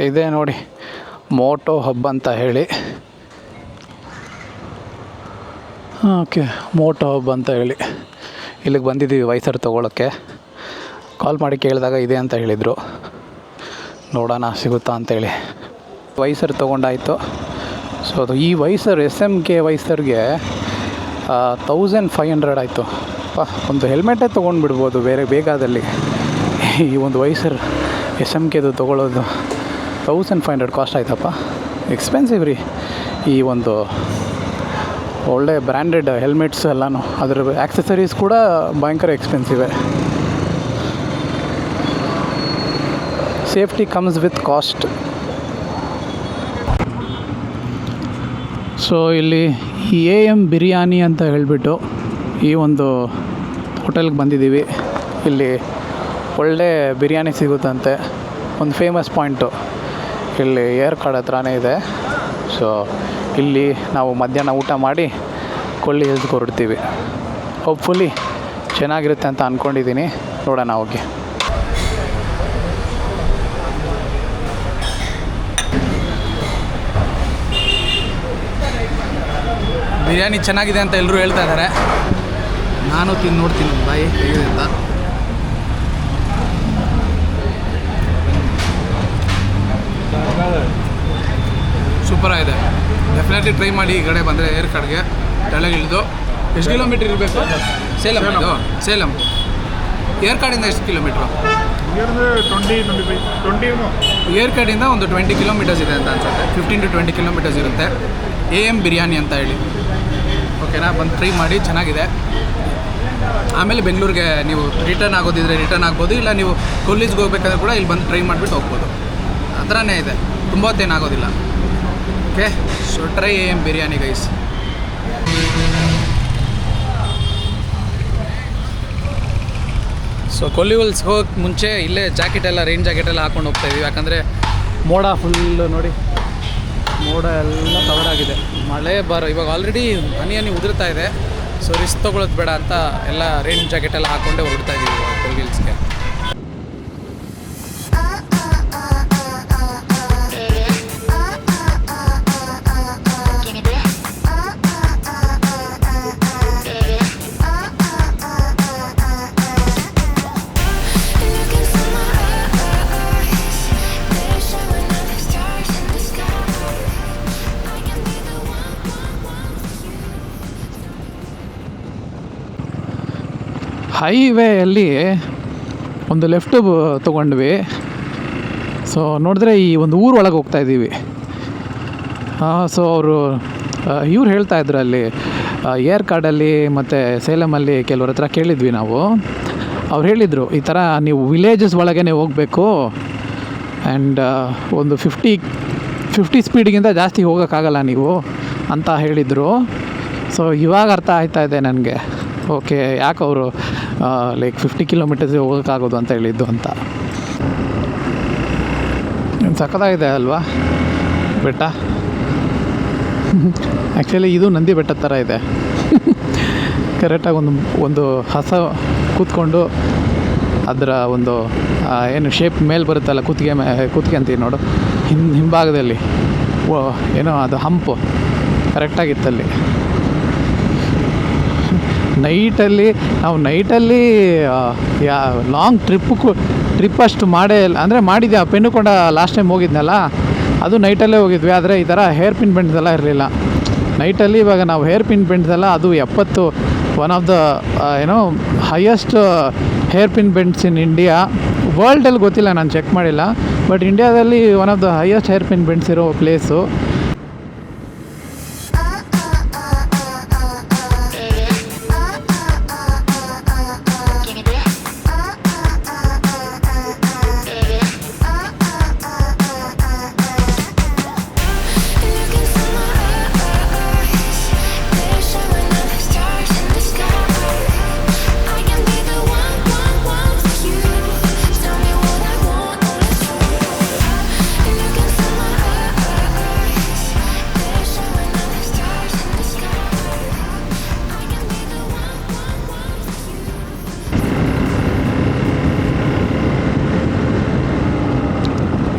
ಇದೆ ನೋಡಿ, ಮೋಟೋ ಹಬ್ ಅಂತ ಹೇಳಿ. ಓಕೆ, ಮೋಟೋ ಹಬ್ ಅಂತ ಹೇಳಿ ಇಲ್ಲಿಗೆ ಬಂದಿದ್ದೀವಿ ವೈಸರ್ ತೊಗೊಳಕ್ಕೆ. ಕಾಲ್ ಮಾಡಿ ಕೇಳಿದಾಗ ಇದೆ ಅಂತ ಹೇಳಿದರು. ನೋಡೋಣ ಸಿಗುತ್ತಾ ಅಂತೇಳಿ ವೈಸರ್ ತೊಗೊಂಡಾಯಿತು. ಸೊ ಅದು ಈ ವೈಸರ್ SMK ವೈಸರ್ಗೆ 1500 ಆಯಿತು. ಒಂದು ಹೆಲ್ಮೆಟೇ ತೊಗೊಂಡ್ಬಿಡ್ಬೋದು ಬೇಗದಲ್ಲಿ. ಈ ಒಂದು ವೈಸರ್ SMKದು ತೊಗೊಳ್ಳೋದು 1500 ಕಾಸ್ಟ್ ಆಯ್ತಪ್ಪ. ಎಕ್ಸ್ಪೆನ್ಸಿವ್ ರೀ. ಈ ಒಂದು ಒಳ್ಳೆ ಬ್ರ್ಯಾಂಡೆಡ್ ಹೆಲ್ಮೆಟ್ಸ್ ಎಲ್ಲನೂ, ಅದರ ಆಕ್ಸೆಸರೀಸ್ ಕೂಡ ಭಯಂಕರ ಎಕ್ಸ್ಪೆನ್ಸಿವೆ. Safety comes with cost. So ಇಲ್ಲಿ AM ಬಿರಿಯಾನಿ ಅಂತ ಹೇಳಿಬಿಟ್ಟು ಈ ಒಂದು ಹೋಟೆಲ್ಗೆ ಬಂದಿದ್ದೀವಿ. ಇಲ್ಲಿ ಒಳ್ಳೆ ಬಿರಿಯಾನಿ ಸಿಗುತ್ತಂತೆ. ಒಂದು ಫೇಮಸ್ ಪಾಯಿಂಟು ಇಲ್ಲಿ ಏರ್ ಕಾರ್ಡ್ ಹತ್ರನೇ ಇದೆ. ಸೊ ಇಲ್ಲಿ ನಾವು ಮಧ್ಯಾಹ್ನ ಊಟ ಮಾಡಿ ಕೊಳ್ಳಿ ಹಿಲ್ಸ್ಗೆ ಹೊರಡ್ತೀವಿ. ಹೋಪ್ಫುಲಿ ಚೆನ್ನಾಗಿರುತ್ತೆ ಅಂತ ಅಂದ್ಕೊಂಡಿದ್ದೀನಿ. ನೋಡೋಣ ಹೋಗಿ. ಬಿರಿಯಾನಿ ಚೆನ್ನಾಗಿದೆ ಅಂತ ಎಲ್ಲರೂ ಹೇಳ್ತಾ ಇದ್ದಾರೆ. ನಾನು ತಿಂದು ನೋಡ್ತೀನಿ ಬಾಯಿ ಹೇಗಿದೆ ಅಂತ. ಇದೆ. ಡೆಫಿನೆಟ್ಲಿ ಟ್ರೈ ಮಾಡಿ ಈ ಕಡೆ ಬಂದರೆ ಏರ್ಕಾಡ್ಗೆ ಕೆಳಗಿಳಿದು. ಎಷ್ಟು ಕಿಲೋಮೀಟ್ರ್ ಇರಬೇಕು? ಸೇಲಮ್ ಇದು ಸೇಲಮ್ ಏರ್ಕಾಡಿಂದ ಎಷ್ಟು ಕಿಲೋಮೀಟ್ರು? ಏರ್ಕಾಡಿಂದ ಒಂದು 20 ಕಿಲೋಮೀಟರ್ಸ್ ಇದೆ ಅಂತ ಅನ್ಸುತ್ತೆ. 15 to 20 ಕಿಲೋಮೀಟರ್ಸ್ ಇರುತ್ತೆ. AM ಬಿರಿಯಾನಿ ಅಂತ ಹೇಳಿ, ಓಕೆನಾ? ಬಂದು ಟ್ರೈ ಮಾಡಿ, ಚೆನ್ನಾಗಿದೆ. ಆಮೇಲೆ ಬೆಂಗಳೂರಿಗೆ ನೀವು ರಿಟರ್ನ್ ಆಗೋದಿದ್ರೆ ರಿಟರ್ನ್ ಆಗ್ಬೋದು, ಇಲ್ಲ ನೀವು ಕೊಲ್ಲೀಸ್ಗೆ ಹೋಗ್ಬೇಕಾದ್ರೆ ಕೂಡ ಇಲ್ಲಿ ಬಂದು ಟ್ರೈ ಮಾಡಿಬಿಟ್ಟು ಹೋಗ್ಬೋದು. ಆ ಥರನೇ ಇದೆ, ತುಂಬ ಹೊತ್ತೇನಾಗೋದಿಲ್ಲ. Okay, so try AM biryani guys. So ಕೊಲ್ಲಿವಲ್ಸ್ ಹೋಗಕ್ಕೆ ಮುಂಚೆ ಇಲ್ಲೇ ರೈನ್ ಜಾಕೆಟ್ ಎಲ್ಲ ಹಾಕ್ಕೊಂಡು ಹೋಗ್ತಾಯಿದ್ವಿ. ಯಾಕಂದರೆ ಮೋಡ ಫುಲ್ಲು ನೋಡಿ, ಮೋಡ ಎಲ್ಲ ಕವರ್ ಆಗಿದೆ. ಮಳೆ ಇವಾಗ ಆಲ್ರೆಡಿ ಹನಿ ಉದುರ್ತಾ ಇದೆ. ಸೊ ರಿಸ್ಕ್ ತೊಗೊಳೋದು ಬೇಡ ಅಂತ ಎಲ್ಲ ರೈನ್ ಜಾಕೆಟ್ ಎಲ್ಲ ಹಾಕ್ಕೊಂಡೇ ಹೊರಡ್ತಾ ಇದ್ದೀವಿ ಕೊಲ್ಲಿವಲ್ಸ್ಗೆ. ಹೈವೇಯಲ್ಲಿ ಒಂದು ಲೆಫ್ಟ್ ತೊಗೊಂಡ್ವಿ. ಸೊ ನೋಡಿದ್ರೆ ಈ ಒಂದು ಊರು ಒಳಗೆ ಹೋಗ್ತಾಯಿದ್ದೀವಿ. ಸೊ ಅವರು ಇವ್ರು ಹೇಳ್ತಾಯಿದ್ರು ಅಲ್ಲಿ ಏರ್ಕಾಡಲ್ಲಿ ಮತ್ತು ಸೇಲಮಲ್ಲಿ ಕೆಲವ್ರ ಹತ್ರ ಕೇಳಿದ್ವಿ ನಾವು. ಅವ್ರು ಹೇಳಿದರು ಈ ಥರ ನೀವು ವಿಲೇಜಸ್ ಒಳಗೇ ಹೋಗಬೇಕು ಆ್ಯಂಡ್ ಒಂದು 50 ಸ್ಪೀಡಿಗಿಂತ ಜಾಸ್ತಿ ಹೋಗೋಕ್ಕಾಗಲ್ಲ ನೀವು ಅಂತ ಹೇಳಿದರು. ಸೊ ಇವಾಗ ಅರ್ಥ ಆಯ್ತಾಯಿದೆ ನನಗೆ, ಓಕೆ ಯಾಕೆ ಅವರು ಲೈಕ್ 50 ಕಿಲೋಮೀಟರ್ಸ್ ಹೋಗೋಕ್ಕಾಗೋದು ಅಂತ ಹೇಳಿದ್ದು ಅಂತ. ಸಖತ್ತಾಗಿದೆ ಅಲ್ವಾ ಬೆಟ್ಟ? ಆ್ಯಕ್ಚುಲಿ ಇದು ನಂದಿ ಬೆಟ್ಟದ ಥರ ಇದೆ. ಕರೆಕ್ಟಾಗಿ ಒಂದು ಹಸ ಕೂತ್ಕೊಂಡು ಅದರ ಒಂದು ಏನು ಶೇಪ್ ಮೇಲೆ ಬರುತ್ತಲ್ಲ, ಕುತ್ತಿಗೆ ಅಂತೀವಿ ನೋಡು, ಹಿಂಭಾಗದಲ್ಲಿ ಏನೋ ಅದು ಹಂಪು ಕರೆಕ್ಟಾಗಿತ್ತಲ್ಲಿ. ನೈಟಲ್ಲಿ ಲಾಂಗ್ ಟ್ರಿಪ್ ಅಷ್ಟು ಮಾಡೇ ಇಲ್ಲ. ಅಂದರೆ ಮಾಡಿದ್ದೆ, ಪೆನ್ನುಕೊಂಡ ಲಾಸ್ಟ್ ಟೈಮ್ ಹೋಗಿದ್ನಲ್ಲ ಅದು ನೈಟಲ್ಲೇ ಹೋಗಿದ್ವಿ. ಆದರೆ ಈ ಥರ ಹೇರ್ ಪಿನ್ ಬೆಂಡ್ಸ್ ಎಲ್ಲ ಇರಲಿಲ್ಲ ನೈಟಲ್ಲಿ. ಇವಾಗ ನಾವು ಹೇರ್ ಪಿನ್ ಬೆಂಡ್ಸ್ ಎಲ್ಲ ಅದು 70 one of the highest hair pin bends in India. ವರ್ಲ್ಡಲ್ಲಿ ಗೊತ್ತಿಲ್ಲ, ನಾನು ಚೆಕ್ ಮಾಡಿಲ್ಲ, ಬಟ್ ಇಂಡಿಯಾದಲ್ಲಿ one of the highest hair pin bends ಇರೋ ಪ್ಲೇಸು.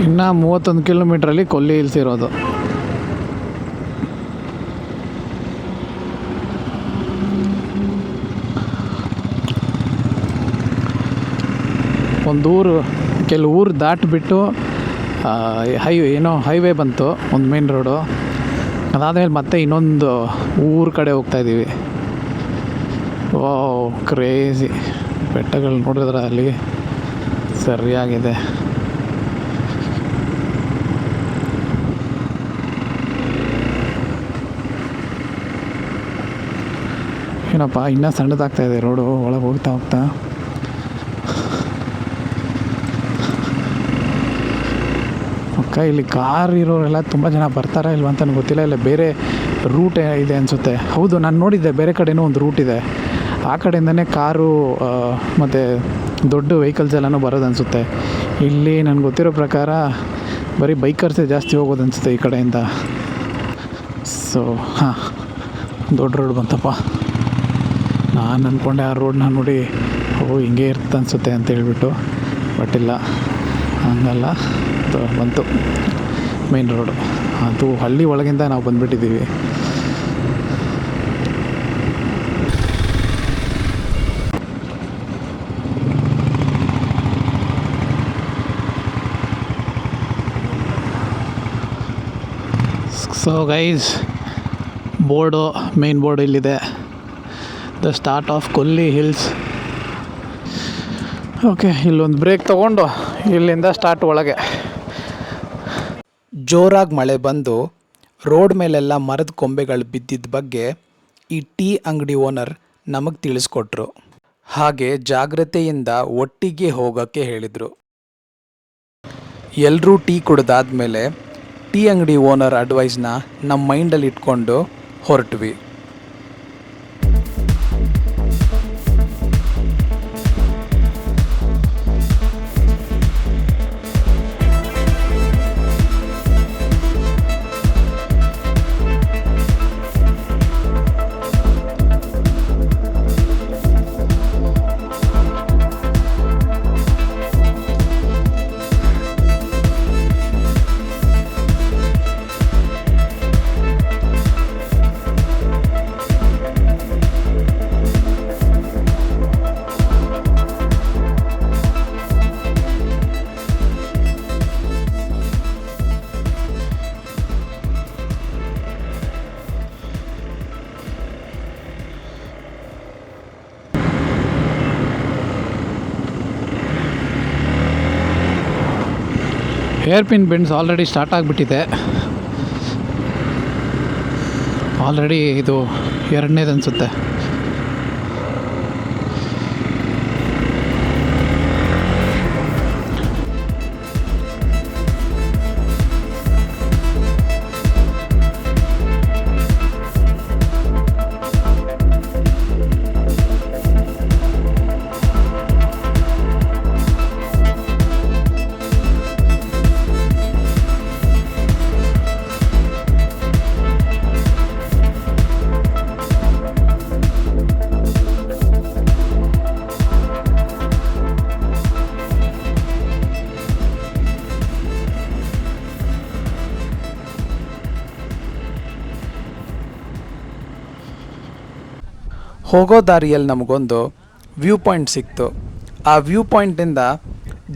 ಇನ್ನು 31 ಕಿಲೋಮೀಟ್ರಲ್ಲಿ ಕೊಲ್ಲಿ ಹಿಲ್ಸ್ ಇರೋದು. ಕೆಲವು ಊರು ದಾಟಿಬಿಟ್ಟು ಹೈವೇ ಬಂತು, ಒಂದು ಮೇನ್ ರೋಡು. ಅದಾದಮೇಲೆ ಮತ್ತೆ ಇನ್ನೊಂದು ಊರ ಕಡೆ ಹೋಗ್ತಾಯಿದ್ದೀವಿ. ವಾವ್, ಕ್ರೇಜಿ ಬೆಟ್ಟಗಳು ನೋಡಿದ್ರೆ ಅಲ್ಲಿ ಸರಿಯಾಗಿದೆ. ಏನಪ್ಪ ಇನ್ನೂ ಸಣ್ಣದಾಗ್ತಾಯಿದೆ ರೋಡು ಒಳಗೆ ಹೋಗ್ತಾ. ಓಕೆ, ಇಲ್ಲಿ ಕಾರ್ ಇರೋರೆಲ್ಲ ತುಂಬ ಜನ ಬರ್ತಾರಾ ಇಲ್ವ ಅಂತ ನನಗೆ ಗೊತ್ತಿಲ್ಲ. ಇಲ್ಲ ಬೇರೆ ರೂಟ್ ಇದೆ ಅನಿಸುತ್ತೆ. ಹೌದು, ನಾನು ನೋಡಿದ್ದೆ ಬೇರೆ ಕಡೆನೂ ಒಂದು ರೂಟ್ ಇದೆ. ಆ ಕಡೆಯಿಂದನೇ ಕಾರು ಮತ್ತು ದೊಡ್ಡ ವೆಹಿಕಲ್ಸ್ ಎಲ್ಲನೂ ಬರೋದು ಅನಿಸುತ್ತೆ. ಇಲ್ಲಿ ನನಗೆ ಗೊತ್ತಿರೋ ಪ್ರಕಾರ ಬರೀ ಬೈಕರ್ಸೇ ಜಾಸ್ತಿ ಹೋಗೋದು ಅನಿಸುತ್ತೆ ಈ ಕಡೆಯಿಂದ. ಸೊ ಹಾಂ, ದೊಡ್ಡ ರೋಡ್ ಬಂತಪ್ಪ. ನಾನು ಅಂದ್ಕೊಂಡೆ ಆ ರೋಡ್ನ ನೋಡಿ ಹಿಂಗೆ ಇರುತ್ತೆ ಅನಿಸುತ್ತೆ ಅಂತ ಹೇಳ್ಬಿಟ್ಟು, ಬಟ್ ಇಲ್ಲ, ಹಂಗಲ್ಲ, ಬಂತು ಮೇನ್ ರೋಡು. ಅದು ಹಳ್ಳಿ ಒಳಗಿಂದ ನಾವು ಬಂದುಬಿಟ್ಟಿದ್ದೀವಿ. So guys, board, main board ಇಲ್ಲಿದೆ, the start of Kolli hills. Okay, ಇಲ್ಲೊಂದು ಬ್ರೇಕ್ ತೊಗೊಂಡು ಇಲ್ಲಿಂದ ಸ್ಟಾರ್ಟ್ ಒಳಗೆ. ಜೋರಾಗಿ ಮಳೆ ಬಂದು ರೋಡ್ ಮೇಲೆಲ್ಲ ಮರದ ಕೊಂಬೆಗಳು ಬಿದ್ದಿದ್ದ ಬಗ್ಗೆ ಈ ಟೀ ಅಂಗಡಿ ಓನರ್ ನಮಗೆ ತಿಳಿಸ್ಕೊಟ್ರು. ಹಾಗೆ ಜಾಗ್ರತೆಯಿಂದ ಒಟ್ಟಿಗೆ ಹೋಗೋಕ್ಕೆ ಹೇಳಿದರು. ಎಲ್ಲರೂ ಟೀ ಕುಡ್ದಾದ್ಮೇಲೆ ಟೀ ಅಂಗಡಿ ಓನರ್ ಅಡ್ವೈಸ್ನ ನಮ್ಮ ಮೈಂಡಲ್ಲಿ ಇಟ್ಕೊಂಡು ಹೊರಟ್ವಿ. Hair pin bends already start ಆಗಿಬಿಟ್ಟಿದೆ. ಆಲ್ರೆಡಿ ಇದು ಎರಡನೇದು ಅನಿಸುತ್ತೆ. ಹೋಗೋ ದಾರಿಯಲ್ಲಿ ನಮಗೊಂದು ವ್ಯೂ ಪಾಯಿಂಟ್ ಸಿಕ್ತು. ಆ ವ್ಯೂ ಪಾಯಿಂಟಿಂದ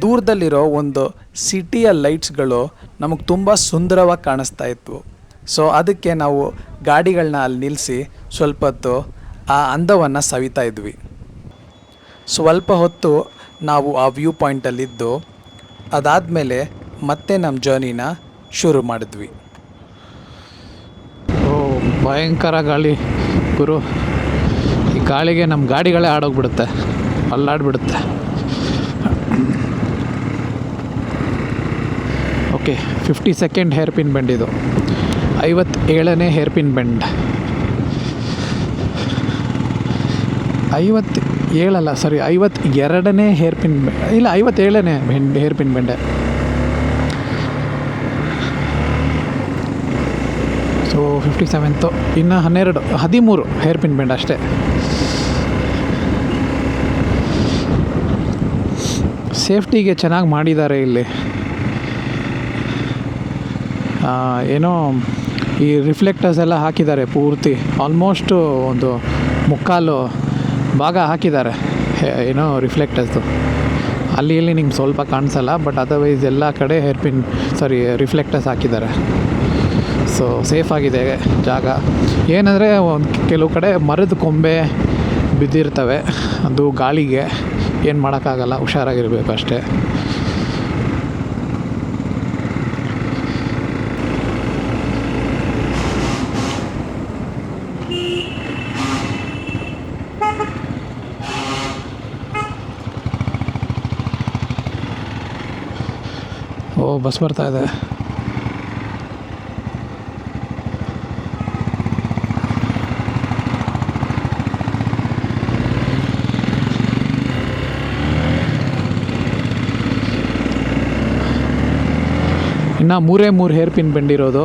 ದೂರದಲ್ಲಿರೋ ಒಂದು ಸಿಟಿಯ ಲೈಟ್ಸ್ಗಳು ನಮಗೆ ತುಂಬ ಸುಂದರವಾಗಿ ಕಾಣಿಸ್ತಾ ಇತ್ತು. ಸೊ ಅದಕ್ಕೆ ನಾವು ಗಾಡಿಗಳನ್ನ ಅಲ್ಲಿ ನಿಲ್ಲಿಸಿ ಸ್ವಲ್ಪ ಹೊತ್ತು ಆ ಅಂದವನ್ನು ಸವಿತಾ ಇದ್ವಿ. ಸ್ವಲ್ಪ ಹೊತ್ತು ನಾವು ಆ ವ್ಯೂ ಪಾಯಿಂಟಲ್ಲಿದ್ದು ಅದಾದಮೇಲೆ ಮತ್ತೆ ನಮ್ಮ ಜರ್ನಿನ ಶುರು ಮಾಡಿದ್ವಿ. ಓ, ಭಯಂಕರ ಗಾಳಿ ಗುರು. ಈ ಗಾಳಿಗೆ ನಮ್ಮ ಗಾಡಿಗಳೇ ಆಡೋಗ್ಬಿಡುತ್ತೆ, ಅಲ್ಲಾಡ್ಬಿಡುತ್ತೆ. Okay, 50 second hair pin bend ಇದು. 57ನೇ ಹೇರ್ ಪಿನ್ ಬೆಂಡ್. 57 ಸಾರಿ 52ನೇ ಹೇರ್ ಪಿನ್ ಇಲ್ಲ 57ನೇ ಹೇರ್ ಪಿನ್ ಬೆಂಡೆ. ಸೊ 57th, ಇನ್ನು 13 ಹೇರ್ ಪಿನ್ ಬೆಂಡ್ ಅಷ್ಟೇ. ಸೇಫ್ಟಿಗೆ ಚೆನ್ನಾಗಿ ಮಾಡಿದ್ದಾರೆ ಇಲ್ಲಿ. ಏನೋ ಈ ರಿಫ್ಲೆಕ್ಟರ್ಸ್ ಎಲ್ಲ ಹಾಕಿದ್ದಾರೆ ಪೂರ್ತಿ, ಆಲ್ಮೋಸ್ಟು ಒಂದು ಮುಕ್ಕಾಲು ಭಾಗ ಹಾಕಿದ್ದಾರೆ ಏನೋ ರಿಫ್ಲೆಕ್ಟರ್ಸು. ಅಲ್ಲಿ ಇಲ್ಲಿ ನಿಮ್ಗೆ ಸ್ವಲ್ಪ ಕಾಣಿಸಲ್ಲ, ಬಟ್ ಅದರ್ವೈಸ್ ಎಲ್ಲ ಕಡೆ ರಿಫ್ಲೆಕ್ಟರ್ಸ್ ಹಾಕಿದ್ದಾರೆ. ಸೊ ಸೇಫಾಗಿದೆ ಜಾಗ. ಏನಂದರೆ ಕೆಲವು ಕಡೆ ಮರದ ಕೊಂಬೆ ಬಿದ್ದಿರ್ತವೆ, ಅದು ಗಾಳಿಗೆ ಏನು ಮಾಡೋಕ್ಕಾಗಲ್ಲ, ಹುಷಾರಾಗಿರಬೇಕು ಅಷ್ಟೇ. ಓ, ಬಸ್ ಬರ್ತಾ ಇದೆ. ಇನ್ನು 3 ಹೇರ್ ಪಿನ್ ಬೆಂಡಿರೋದು.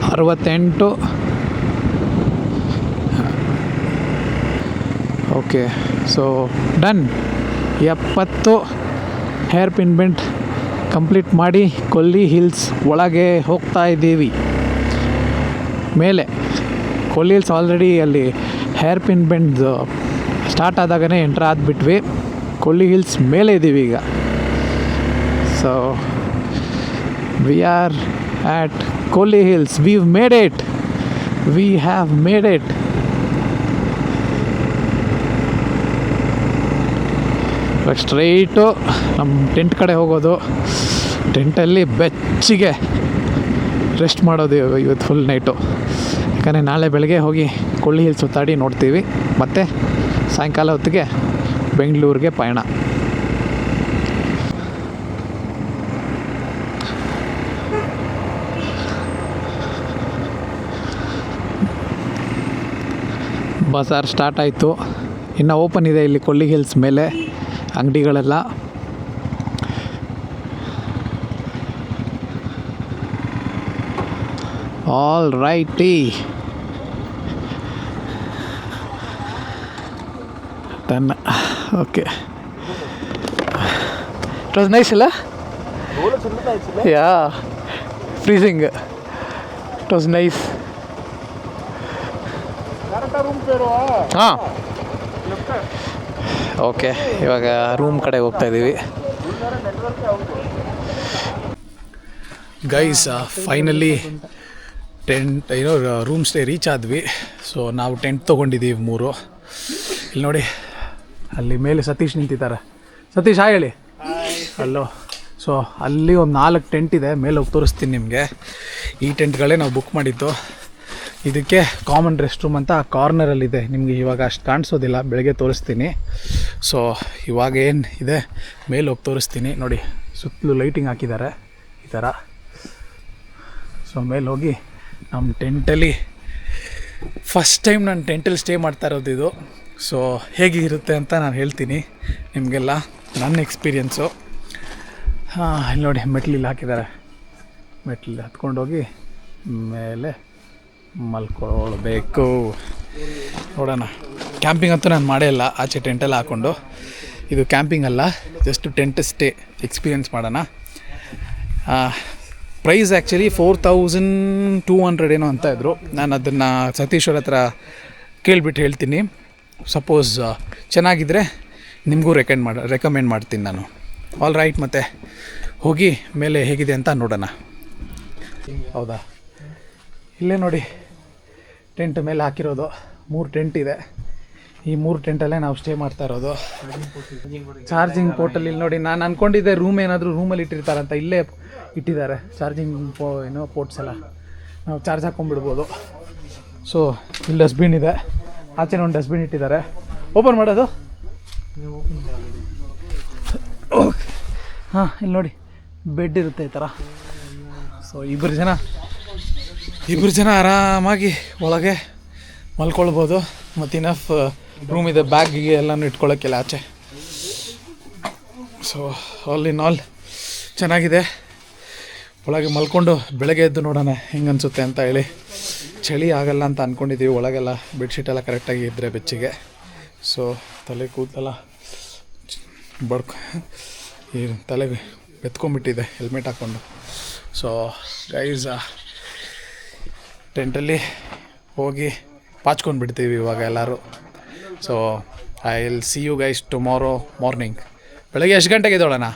68. Okay, so done. 70 hair pin bend complete ಮಾಡಿ ಕೊಲ್ಲಿ ಹಿಲ್ಸ್ ಒಳಗೆ ಹೋಗ್ತಾ ಇದ್ದೀವಿ. ಮೇಲೆ ಕೊಲ್ಲಿ ಹಿಲ್ಸ್ ಆಲ್ರೆಡಿ ಅಲ್ಲಿ ಹೇರ್ ಪಿನ್ ಬೆಂಡ್ ಸ್ಟಾರ್ಟ್ ಆದಾಗನೇ ಎಂಟ್ರ್ ಆಗಿಬಿಟ್ವಿ. ಕೊಲ್ಲಿ ಹಿಲ್ಸ್ ಮೇಲೆ ಇದ್ದೀವಿ ಈಗ. So We are at Kolli Hills. We've made it. We have made it. ಇವಾಗ ಸ್ಟ್ರೈಟು ನಮ್ಮ ಟೆಂಟ್ ಕಡೆ ಹೋಗೋದು. ಟೆಂಟಲ್ಲಿ ಬೆಚ್ಚಿಗೆ ರೆಸ್ಟ್ ಮಾಡೋದು ಇವತ್ತು ಫುಲ್ ನೈಟು. ಯಾಕಂದರೆ ನಾಳೆ ಬೆಳಗ್ಗೆ ಹೋಗಿ ಕೊಳ್ಳಿ ಹಿಲ್ಸ್ ಸುತ್ತಾಡಿ ನೋಡ್ತೀವಿ. ಮತ್ತು ಸಾಯಂಕಾಲ ಹೊತ್ತಿಗೆ ಬೆಂಗಳೂರಿಗೆ ಪಯಣ. ಬಜಾರ್ ಸ್ಟಾರ್ಟ್ ಆಯಿತು. ಇನ್ನು ಓಪನ್ ಇದೆ ಇಲ್ಲಿ ಕೊಳ್ಳಿ ಹಿಲ್ಸ್ ಮೇಲೆ ಅಂಗಡಿಗಳೆಲ್ಲ. All righty, done. Okay, it was nice ಅಲ್ಲ? Yeah, freezing. It was nice. ಹಾಂ, ಓಕೆ, ಇವಾಗ ರೂಮ್ ಕಡೆ ಹೋಗ್ತಾ ಇದ್ದೀವಿ. Guys, finally tent room stay reach ಆದ್ವಿ. ಸೊ ನಾವು ಟೆಂಟ್ ತೊಗೊಂಡಿದ್ದೀವಿ 3. ಇಲ್ಲಿ ನೋಡಿ, ಅಲ್ಲಿ ಮೇಲೆ ಸತೀಶ್ ನಿಂತಿದ್ದಾರೆ. ಸತೀಶ್ ಹಾಯ್ ಹೇಳಿ. ಅಲ್ಲೋ. ಸೊ ಅಲ್ಲಿ ಒಂದು 4 ಟೆಂಟ್ ಇದೆ, ಮೇಲೆ ಹೋಗಿ ತೋರಿಸ್ತೀನಿ ನಿಮಗೆ. ಈ ಟೆಂಟ್ಗಳೇ ನಾವು ಬುಕ್ ಮಾಡಿದ್ದು. ಇದಕ್ಕೆ ಕಾಮನ್ ರೆಸ್ಟ್ ರೂಮ್ ಅಂತ ಕಾರ್ನರಲ್ಲಿದೆ. ನಿಮಗೆ ಇವಾಗ ಅಷ್ಟು ಕಾಣಿಸೋದಿಲ್ಲ, ಬೆಳಗ್ಗೆ ತೋರಿಸ್ತೀನಿ. ಸೊ ಇವಾಗ ಏನು ಇದೆ ಮೇಲೆ ಹೋಗಿ ತೋರಿಸ್ತೀನಿ. ನೋಡಿ, ಸುತ್ತಲೂ ಲೈಟಿಂಗ್ ಹಾಕಿದ್ದಾರೆ ಈ ಥರ. ಸೊ ಮೇಲೆ ಹೋಗಿ ನಮ್ಮ ಟೆಂಟಲ್ಲಿ ಫಸ್ಟ್ ಟೈಮ್ ನಾನು ಟೆಂಟಲ್ಲಿ ಸ್ಟೇ ಮಾಡ್ತಾ ಇರೋದು ಇದು. ಸೊ ಹೇಗಿರುತ್ತೆ ಅಂತ ನಾನು ಹೇಳ್ತೀನಿ ನಿಮಗೆಲ್ಲ, ನನ್ನ ಎಕ್ಸ್ಪೀರಿಯೆನ್ಸು. ಹಾಂ, ಇಲ್ಲಿ ನೋಡಿ ಮೆಟ್ಲಿಲ್ಲಿ ಹಾಕಿದ್ದಾರೆ. ಮೆಟ್ಲಿಲ್ಲಿ ಹತ್ಕೊಂಡೋಗಿ ಮೇಲೆ ಮಲ್ಕೊಳ್ಬೇಕು. ನೋಡೋಣ. ಕ್ಯಾಂಪಿಂಗ್ ಅಂತೂ ನಾನು ಮಾಡೇ ಇಲ್ಲ, ಆಚೆ ಟೆಂಟೆಲ್ಲ ಹಾಕ್ಕೊಂಡು. ಇದು ಕ್ಯಾಂಪಿಂಗ್ ಅಲ್ಲ, ಜಸ್ಟ್ ಟೆಂಟ್ ಸ್ಟೇ ಎಕ್ಸ್ಪೀರಿಯೆನ್ಸ್ ಮಾಡೋಣ. ಪ್ರೈಸ್ ಆ್ಯಕ್ಚುಲಿ 4200 ಏನೋ ಅಂತ ಇದ್ದರು. ನಾನು ಅದನ್ನು ಸತೀಶ್ವರ ಹತ್ರ ಕೇಳಿಬಿಟ್ಟು ಹೇಳ್ತೀನಿ. ಸಪೋಸ್ ಚೆನ್ನಾಗಿದ್ದರೆ ನಿಮಗೂ ರೆಕಮೆಂಡ್ ಮಾಡ್ತೀನಿ ನಾನು. ಆಲ್ ರೈಟ್, ಮತ್ತು ಹೋಗಿ ಮೇಲೆ ಹೇಗಿದೆ ಅಂತ ನೋಡೋಣ. ಹೌದಾ, ಇಲ್ಲೇ ನೋಡಿ ಟೆಂಟ್ ಮೇಲೆ ಹಾಕಿರೋದು. 3 ಟೆಂಟ್ ಇದೆ. ಈ 3 ಟೆಂಟಲ್ಲೇ ನಾವು ಸ್ಟೇ ಮಾಡ್ತಾ ಇರೋದು. ಚಾರ್ಜಿಂಗ್ ಪೋರ್ಟಲ್ಲಿ ಇಲ್ಲಿ ನೋಡಿ, ನಾನು ಅಂದ್ಕೊಂಡಿದ್ದೆ ರೂಮ್ ಏನಾದರೂ ರೂಮಲ್ಲಿ ಇಟ್ಟಿರ್ತಾರಂತ, ಇಲ್ಲೇ ಇಟ್ಟಿದ್ದಾರೆ ಚಾರ್ಜಿಂಗ್ ಪೋರ್ಟ್ಸ್ ಎಲ್ಲ. ನಾವು ಚಾರ್ಜ್ ಹಾಕ್ಕೊಂಡ್ಬಿಡ್ಬೋದು. ಸೊ ಇಲ್ಲಿ ಡಸ್ಟ್ಬಿನ್ ಇದೆ, ಆಚೆ ಒಂದು ಡಸ್ಟ್ಬಿನ್ ಇಟ್ಟಿದ್ದಾರೆ. ಓಪನ್ ಮಾಡೋದು. ಹಾಂ, ಇಲ್ಲಿ ನೋಡಿ ಬೆಡ್ ಇರುತ್ತೆ ಈ ಥರ. ಸೊ ಇಬ್ಬರು ಜನ ಆರಾಮಾಗಿ ಒಳಗೆ ಮಲ್ಕೊಳ್ಬೋದು. ಮತ್ತು ಇನಫ್ ರೂಮ್ ಇದೆ, ಬ್ಯಾಗಿಗೆ ಎಲ್ಲನೂ ಇಟ್ಕೊಳ್ಳೋಕ್ಕೆಲ್ಲ ಆಚೆ. ಸೊ ಆಲ್ ಇನ್ ಆಲ್ ಚೆನ್ನಾಗಿದೆ. ಒಳಗೆ ಮಲ್ಕೊಂಡು ಬೆಳಗ್ಗೆ ಎದ್ದು ನೋಡೋಣ ಹೆಂಗೆ ಅನಿಸುತ್ತೆ ಅಂತ ಹೇಳಿ. ಚಳಿ ಆಗಲ್ಲ ಅಂತ ಅಂದ್ಕೊಂಡಿದ್ದೀವಿ. ಒಳಗೆಲ್ಲ ಬೆಡ್ಶೀಟೆಲ್ಲ ಕರೆಕ್ಟಾಗಿ ಇದ್ದರೆ ಬೆಚ್ಚಿಗೆ. ಸೊ ತಲೆ ಕೂದಲೆಲ್ಲ ಈ ತಲೆಗೆ ಬೆತ್ಕೊಂಡ್ಬಿಟ್ಟಿದೆ ಹೆಲ್ಮೆಟ್ ಹಾಕ್ಕೊಂಡು. ಸೊ ಗೈಸ್, ಟೆಂಟಲ್ಲಿ ಹೋಗಿ ಪಾಚ್ಕೊಂಡು ಬಿಡ್ತೀವಿ ಇವಾಗ ಎಲ್ಲರೂ. So I will see you guys tomorrow morning. ಬೆಳಗ್ಗೆ ಎಷ್ಟು ಗಂಟೆಗೆ ಎದ್ದೇಳೋಣ?